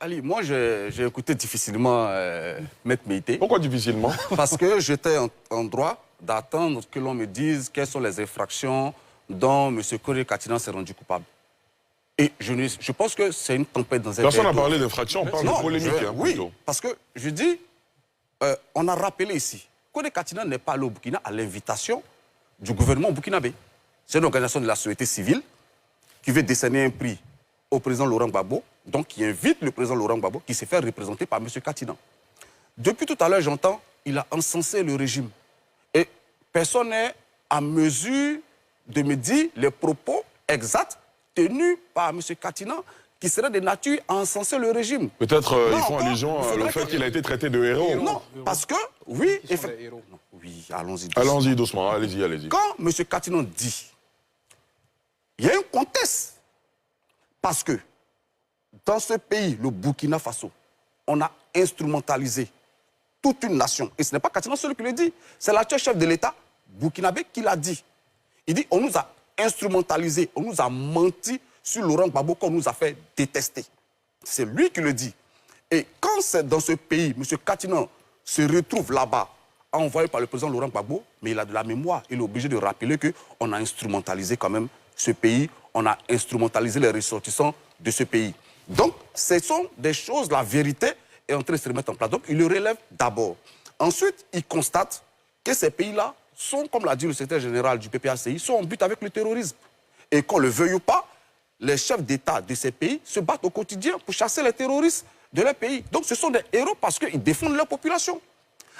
Ali, moi, j'ai écouté difficilement Maître Meïté. Pourquoi difficilement? Parce que j'étais en droit d'attendre que l'on me dise quelles sont les infractions dont M. Kone Katina s'est rendu coupable. Et je pense que c'est une tempête dans un Personne n'a parlé d'infraction, on parle de polémique. Oui, parce que je dis, on a rappelé ici, Kone Katina n'est pas allé au Burkina à l'invitation du gouvernement burkinabé. C'est une organisation de la société civile qui veut décerner un prix au président Laurent Gbagbo, donc qui invite le président Laurent Gbagbo, qui s'est fait représenter par M. Katina. Depuis tout à l'heure, j'entends, il a encensé le régime. Et personne n'est à mesure de me dire les propos exacts tenus par M. Katina qui seraient de nature à encenser le régime. Peut-être ils font allusion au fait qu'il a été traité de héros. Non, parce que, oui, effectivement. Oui, allons-y doucement. Allons-y doucement, allez-y, allez-y. Quand M. Katina dit, il y a un contexte. Parce que dans ce pays, le Burkina Faso, on a instrumentalisé toute une nation. Et ce n'est pas Katina seul qui le dit. C'est l'actuel chef de l'État burkinabé qui l'a dit. Il dit, on nous a instrumentalisé, on nous a menti sur Laurent Gbagbo qu'on nous a fait détester. C'est lui qui le dit. Et quand c'est dans ce pays, M. Katina se retrouve là-bas, envoyé par le président Laurent Gbagbo, mais il a de la mémoire. Il est obligé de rappeler qu'on a instrumentalisé quand même ce pays, on a instrumentalisé les ressortissants de ce pays. Donc, ce sont des choses, la vérité est en train de se remettre en place. Donc, il le relève d'abord. Ensuite, il constate que ces pays-là sont, comme l'a dit le secrétaire général du PPACI, sont en but avec le terrorisme. Et qu'on le veuille ou pas, les chefs d'État de ces pays se battent au quotidien pour chasser les terroristes de leur pays. Donc, ce sont des héros parce qu'ils défendent leur population.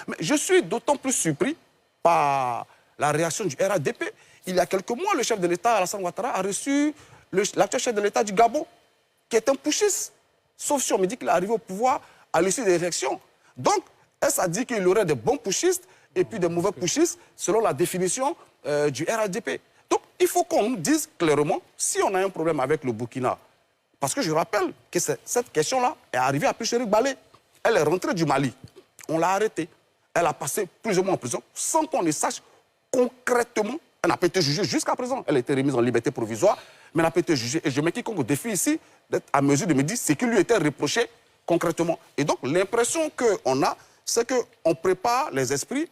Mais je suis d'autant plus surpris par la réaction du RADP. Il y a quelques mois, le chef de l'État, Alassane Ouattara, a reçu l'actuel chef de l'État du Gabon, qui est un putschiste. Sauf si on me dit qu'il est arrivé au pouvoir à l'issue des élections. Donc, est-ce à dire qu'il y aurait des bons putschistes et puis des mauvais putschistes, selon la définition du RADP. Donc, il faut qu'on nous dise clairement si on a un problème avec le Burkina. Parce que je rappelle que cette question-là est arrivée à Picheric Balé. Elle est rentrée du Mali. On l'a arrêtée. Elle a passé plusieurs mois en prison sans qu'on ne sache concrètement. Elle n'a pas été jugée jusqu'à présent. Elle a été remise en liberté provisoire, mais elle n'a pas été jugée. Et je mets quiconque au défi ici d'être à mesure de me dire ce qui lui était reproché concrètement. Et donc, l'impression qu'on a, c'est qu'on prépare les esprits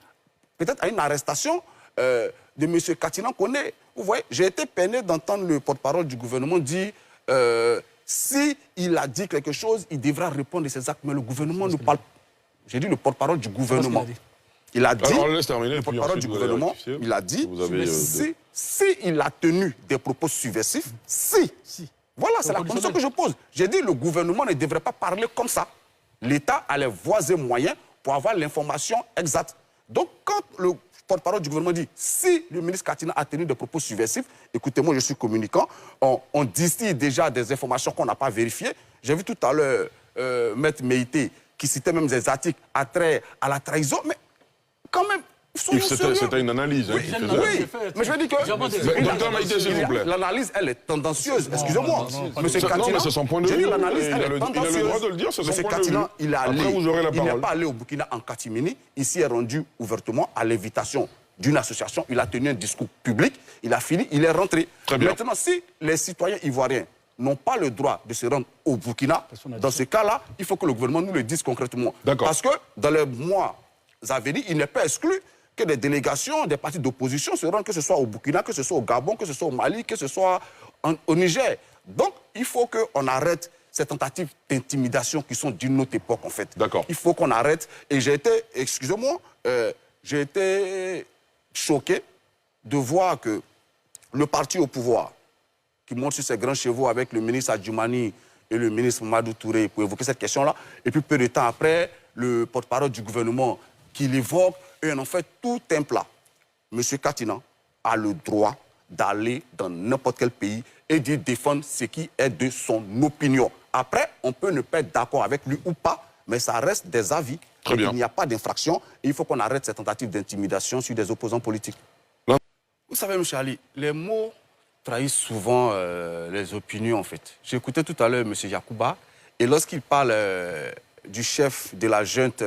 peut-être à une arrestation de M. Katina Kone. Vous voyez, j'ai été peiné d'entendre le porte-parole du gouvernement dire s'il a dit quelque chose, il devra répondre de ses actes. Mais le gouvernement ne parle pas. J'ai dit le porte-parole du gouvernement. Il a dit, alors, laisse terminer, le porte-parole du gouvernement, il a dit, si il a tenu des propos subversifs, voilà, c'est la condition que je pose. J'ai dit, le gouvernement ne devrait pas parler comme ça. L'État a les voies et moyens pour avoir l'information exacte. Donc, quand le porte-parole du gouvernement dit, si le ministre Katina a tenu des propos subversifs, écoutez, moi je suis communicant, on distille déjà des informations qu'on n'a pas vérifiées. J'ai vu tout à l'heure Maître Meïté qui citait même des articles à trait à la trahison, mais quand même, c'était une analyse. Oui, mais je veux dire que l'analyse, elle est tendancieuse. Excusez-moi. Monsieur Katina, non, mais c'est son point de vue. L'analyse, elle est tendancieuse. Il a le droit de le dire, c'est son point de vue. Katina, il est allé. Après, vous aurez la parole. Il n'est pas allé au Burkina en catimini. Ici, il est rendu ouvertement à l'invitation d'une association. Il a tenu un discours public. Il a fini. Il est rentré. Très bien. Maintenant, si les citoyens ivoiriens n'ont pas le droit de se rendre au Burkina, dans ce cas-là, il faut que le gouvernement nous le dise concrètement. Parce que dans les mois à venir, il n'est pas exclu que des délégations, des partis d'opposition se rendent, que ce soit au Burkina, que ce soit au Gabon, que ce soit au Mali, que ce soit au Niger. Donc, il faut qu'on arrête ces tentatives d'intimidation qui sont d'une autre époque, en fait. Il faut qu'on arrête. Et j'ai été, excusez-moi, j'ai été choqué de voir que le parti au pouvoir, qui monte sur ses grands chevaux avec le ministre Adjoumani et le ministre Madou Touré pour évoquer cette question-là. Et puis peu de temps après, le porte-parole du gouvernement qui l'évoque et on en fait tout un plat. M. Katina a le droit d'aller dans n'importe quel pays et de défendre ce qui est de son opinion. Après, on peut ne pas être d'accord avec lui ou pas, mais ça reste des avis. Très bien. Il n'y a pas d'infraction et il faut qu'on arrête cette tentative d'intimidation sur des opposants politiques. Vous savez, M. Ali, les mots trahissent souvent les opinions, en fait. J'ai écouté tout à l'heure M. Yacouba, et lorsqu'il parle du chef de la junte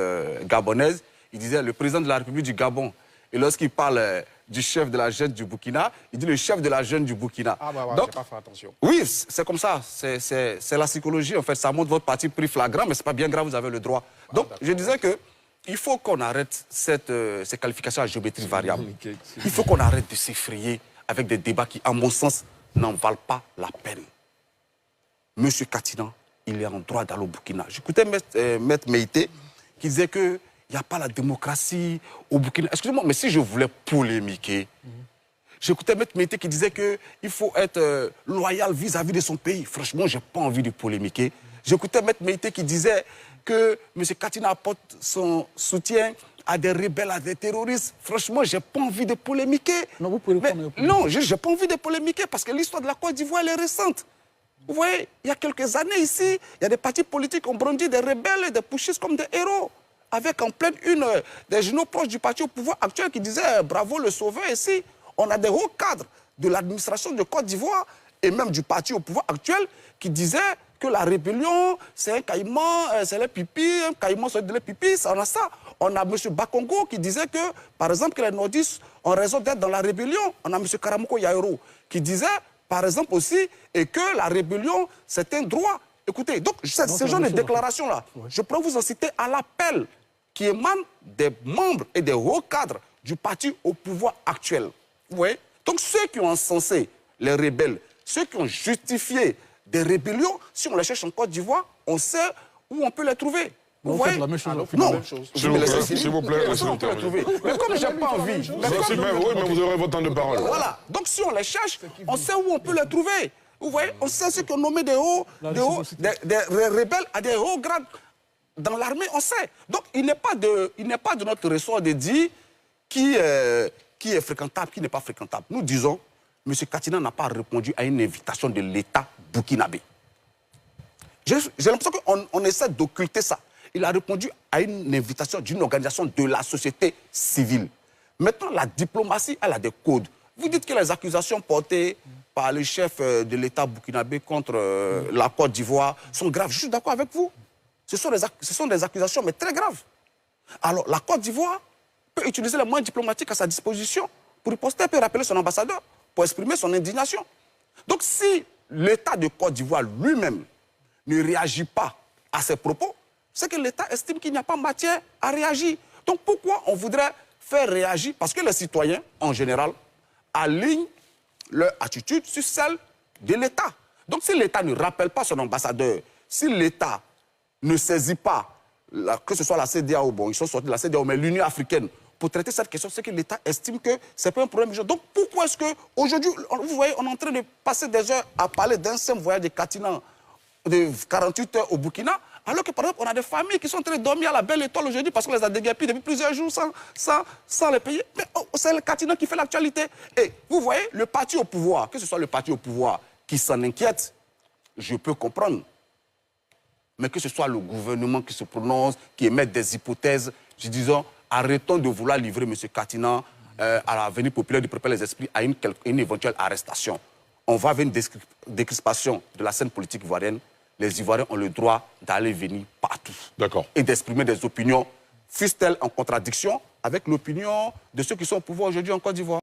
gabonaise, il disait le président de la République du Gabon Et lorsqu'il parle du chef de la jeune du Burkina, il dit le chef de la jeune du Burkina. Ah bah, Donc, j'ai pas fait attention. oui, c'est comme ça. C'est la psychologie, en fait. Ça montre votre parti pris flagrant, mais c'est pas bien grave, vous avez le droit. Donc, je disais que il faut qu'on arrête ces qualifications à géométrie variable. Il faut qu'on arrête de s'effrayer avec des débats qui, à mon sens, n'en valent pas la peine. Monsieur Katinan, il est en droit d'aller au Burkina. J'écoutais Maître Meïté qui disait qu'il n'y a pas la démocratie au Burkina. Excusez-moi, mais si je voulais polémiquer, j'écoutais Maître Meïté qui disait qu'il faut être loyal vis-à-vis de son pays. Franchement, je n'ai pas envie de polémiquer. J'écoutais Maître Meïté qui disait que M. Katinan apporte son soutien à des rebelles, à des terroristes. Franchement, je n'ai pas envie de polémiquer. Non, vous pouvez pas. Non, je n'ai pas envie de polémiquer parce que l'histoire de la Côte d'Ivoire, elle est récente. Vous voyez, il y a quelques années ici, il y a des partis politiques qui ont brandi des rebelles et des putschistes comme des héros. Avec en pleine une des journaux proches du parti au pouvoir actuel qui disaient bravo le sauveur ici. On a des hauts cadres de l'administration de Côte d'Ivoire et même du parti au pouvoir actuel qui disaient que la rébellion, c'est un caïman, c'est les pipis, un caïman, c'est les pipis, on a ça. On a M. Bakongo qui disait que, par exemple, que les nordistes ont raison d'être dans la rébellion. On a M. Karamoko Yairo qui disait, par exemple aussi, et que la rébellion, c'est un droit. Écoutez, donc, ce genre de déclaration-là, je pourrais vous en citer à l'appel qui émane des membres et des hauts cadres du parti au pouvoir actuel. Vous voyez? Donc, ceux qui ont encensé les rebelles, ceux qui ont justifié des rébellions, si on les cherche en Côte d'Ivoire, on sait où on peut les trouver. Vous voyez? La même chose. Non, s'il vous plaît, laissez-nous terminer. mais comme j'ai pas envie... Oui, mais vous aurez votre temps de parole. Voilà. Donc si on les cherche, on sait où on peut les trouver. Vous voyez, on sait ceux qui ont nommé des rebelles à des hauts grades dans l'armée, on sait. Donc il n'est pas de notre ressort de dire qui est fréquentable, qui n'est pas fréquentable. Nous disons, M. Katinan n'a pas répondu à une invitation de l'État burkinabé. J'ai l'impression qu'on essaie d'occulter ça. Il a répondu à une invitation d'une organisation de la société civile. Maintenant, la diplomatie, elle a des codes. Vous dites que les accusations portées par le chef de l'État burkinabé contre la Côte d'Ivoire sont graves. Je suis d'accord avec vous. Ce sont des accusations, mais très graves. Alors, la Côte d'Ivoire peut utiliser les moyens diplomatiques à sa disposition pour riposter, peut rappeler son ambassadeur, pour exprimer son indignation. Donc, si l'État de Côte d'Ivoire lui-même ne réagit pas à ces propos, c'est que l'État estime qu'il n'y a pas matière à réagir. Donc pourquoi on voudrait faire réagir? Parce que les citoyens, en général, alignent leur attitude sur celle de l'État. Donc si l'État ne rappelle pas son ambassadeur, si l'État ne saisit pas, que ce soit la CEDEAO, bon, ils sont sortis de la CEDEAO, mais l'Union africaine, pour traiter cette question, c'est que l'État estime que ce n'est pas un problème. Donc pourquoi est-ce qu'aujourd'hui, vous voyez, on est en train de passer des heures à parler d'un simple voyage de Katinan de 48 heures au Burkina, alors que, par exemple, on a des familles qui sont en train de dormir à la belle étoile aujourd'hui parce qu'on les a déguerpis depuis plusieurs jours sans les payer. Mais c'est le Katinan qui fait l'actualité. Et vous voyez, le parti au pouvoir, que ce soit le parti au pouvoir qui s'en inquiète, je peux comprendre. Mais que ce soit le gouvernement qui se prononce, qui émet des hypothèses, je disons, arrêtons de vouloir livrer M. Katinan à la venue populaire de préparer les esprits à une éventuelle arrestation. On va vers une décrispation de la scène politique ivoirienne. Les Ivoiriens ont le droit d'aller venir partout. D'accord. Et d'exprimer des opinions, fussent-elles en contradiction avec l'opinion de ceux qui sont au pouvoir aujourd'hui en Côte d'Ivoire.